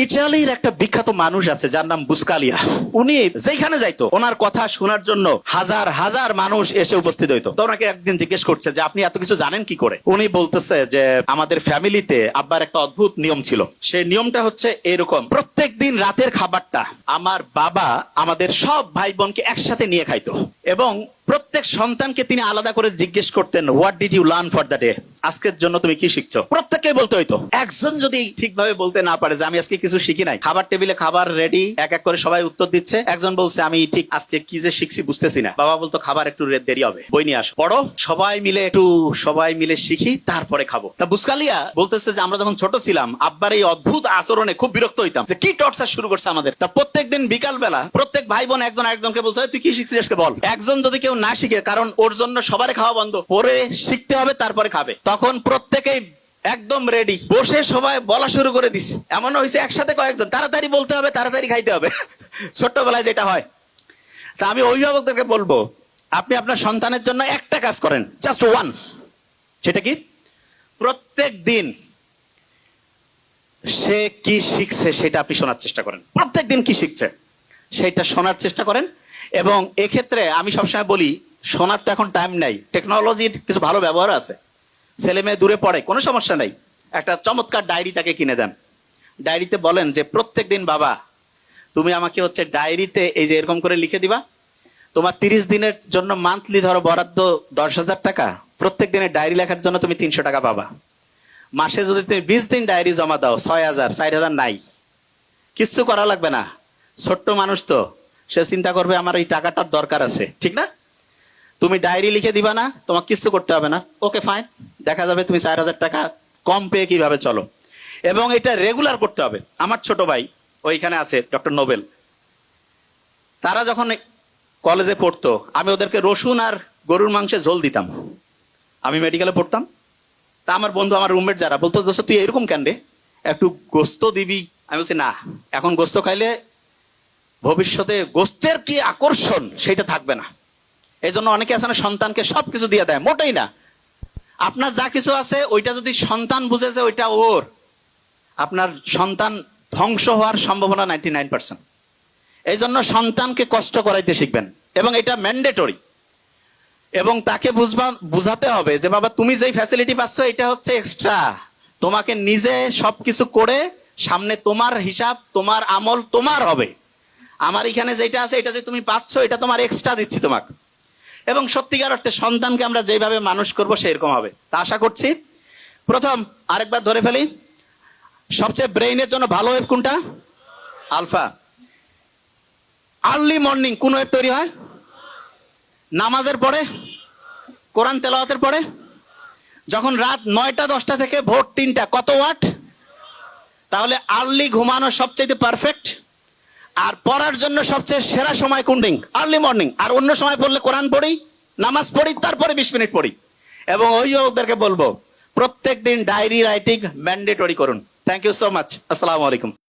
ইটালির একটা বিখ্যাত মানুষ আছে যার নাম বুসকালিয়া। উনি যেখানে যাইতো ওনার কথা শোনার জন্য হাজার হাজার মানুষ এসে উপস্থিত হইতো। তো ওনাকে একদিন জিজ্ঞেস করছে যে আপনি এত কিছু জানেন কি করে? উনি বলতেছে যে আমাদের ফ্যামিলিতে আব্বার একটা অদ্ভুত নিয়ম ছিল। সেই নিয়মটা হচ্ছে এরকম, প্রত্যেক দিন রাতের খাবারটা আমার বাবা আমাদের সব ভাই বোনকে একসাথে নিয়ে খাইতো এবং প্রত্যেক সন্তানকে তিনি আলাদা করে জিজ্ঞেস করতেন, what did you learn for the day? আজকের জন্য তুমি কি শিখছো? প্রত্যেককে বলতে হইতো। একজন যদি ঠিকভাবে বলতে না পারে যে আমি আজকে কিছু শিখি নাই, খাবার টেবিলে খাবার রেডি, এক এক করে সবাই উত্তর দিচ্ছে, একজন বলছে আমি ঠিক আজকে কি যে শিখছি বুঝতেছি না, বাবা বলতো খাবার একটু দেরি হবে, বই নিয়ে আসো, পড়ো, সবাই মিলে শিখি তারপরে খাবো। তা বুসকালিয়া বলতেছে যে আমরা যখন ছোট ছিলাম আব্বার এই অদ্ভুত আচরণে খুব বিরক্ত হইতাম যে কি টর্চার শুরু করছে আমাদের। তা প্রত্যেকদিন বিকাল বেলা প্রত্যেক ভাই বোন একজন আরেকজনকে বলছে তুই কি শিখছিস আজকে বল। একজন যদি কেউ না শিখে, কারণ ওর জন্য সবারে খাওয়া বন্ধ, পরে শিখতে হবে তারপরে খাবে, তখন প্রত্যেকেই একদম রেডি বসে সবাই বলা শুরু করে দিছে। এমন হয়েছে একসাথে কয়েকজন, তাড়াতাড়ি বলতে হবে, তাড়াতাড়ি খাইতে হবে, ছোট্টবেলায় যেটা হয়। তা আমি অভিভাবকদেরকে বলবো, আপনি আপনার সন্তানের জন্য একটা কাজ করেন, জাস্ট ওয়ান। সেটা কি? প্রত্যেক দিন সে কি শিখছে সেটা আপনি শোনার চেষ্টা করেন। প্রত্যেক দিন কি শিখছে সেটা শোনার চেষ্টা করেন। এবং এক্ষেত্রে আমি সবসময় বলি, শোনার তো এখন টাইম নাই, টেকনোলজির কিছু ভালো ব্যবহার আছে। ছেলে মেয়ে দূরে পড়ে, কোনো সমস্যা নাই, একটা চমৎকার ডায়েরি তাকে কিনে দেন। ডায়েরিতে বলেন যে প্রত্যেক দিন বাবা তুমি আমাকে হচ্ছে ডায়েরিতে এই যে এরকম করে লিখে দিবা, তোমার 30 দিনের জন্য মান্থলি ধরো বরাদ্দ 10,000 টাকা, প্রত্যেক দিনের ডায়েরি লেখার জন্য তুমি 300 টাকা পাবা। মাসে যদি তুমি 20 দিন ডায়েরি জমা দাও 6,000, 4,000 নাই, কিচ্ছু করা লাগবে না। ছোট্ট মানুষ তো, সে চিন্তা করবে আমার এই টাকাটার দরকার আছে, ঠিক না? তুমি ডায়েরি লিখে দিবা না, তোমার কিছু করতে হবে না, ওকে ফাইন, দেখা যাবে তুমি 4,000 টাকা কম পেয়ে কিভাবে চলো। এবং এটা রেগুলার করতে হবে। আমার ছোট ভাই ওইখানে আছে, ডক্টর নোবেল, তারা যখন কলেজে পড়তো আমি ওদেরকে রসুন আর গরুর মাংসে ঝোল দিতাম। আমি মেডিকেলে পড়তাম, তা আমার বন্ধু, আমার রুমমেট যারা বলতো, দোস্ত তুই এরকম কেন রে, একটু গোস্ত দিবি। আমি বলছি না, এখন গোস্ত খাইলে ভবিষ্যতে গোস্তের কি আকর্ষণ সেটা থাকবে না। এই জন্য অনেকে আছে না, সন্তানকে সবকিছু দিয়ে দেয়, মোটেই না। আপনার যা কিছু আছে ওইটা যদি সন্তান বুঝেছে ওইটা ওর, আপনার সন্তান ধ্বংস হওয়ার সম্ভাবনা 99%। এই জন্য সন্তানকে কষ্ট করাইতে শিখবেন এবং এটা ম্যান্ডেটরি। এবং তাকে বুঝাতে হবে যে বাবা তুমি যেই ফ্যাসিলিটি পাচ্ছ এটা হচ্ছে এক্সট্রা, তোমাকে নিজে সবকিছু করে সামনে তোমার হিসাব, তোমার আমল তোমার হবে। আমার এখানে যেটা আছে এটা যে তুমি পাচ্ছ এটা তোমার এক্সট্রা দিচ্ছি তোমাকে। এবং সত্যিকার অর্থে সন্তানকে আমরা যেভাবে মানুষ করব সেরকম হবে, তা আশা করছি। প্রথম আরেকবার ধরে ফেলি, সবচেয়ে ব্রেইনের জন্য ভালো ওয়েব কোনটা? আলফা। আর্লি মর্নিং কোন ওয়েব তৈরি হয়? নামাজের পরে, কোরআন তেলাওয়াতের পরে। যখন রাত 9টা 10টা থেকে ভোর 3টা, কত ওয়াট? তাহলে আর্লি ঘুমানো সবচেয়ে পারফেক্ট। আর পড়ার জন্য সবচেয়ে সেরা সময় কোন দিন? Early morning. আর অন্য সময় পড়লে কোরআন পড়ি, নামাজ পড়ি, তারপরে 20 মিনিট পড়ি। এবং ওদেরকে বলবো প্রত্যেক দিন ডায়েরি রাইটিং ম্যান্ডেটরি করুন। Thank you so much. আসসালামু আলাইকুম।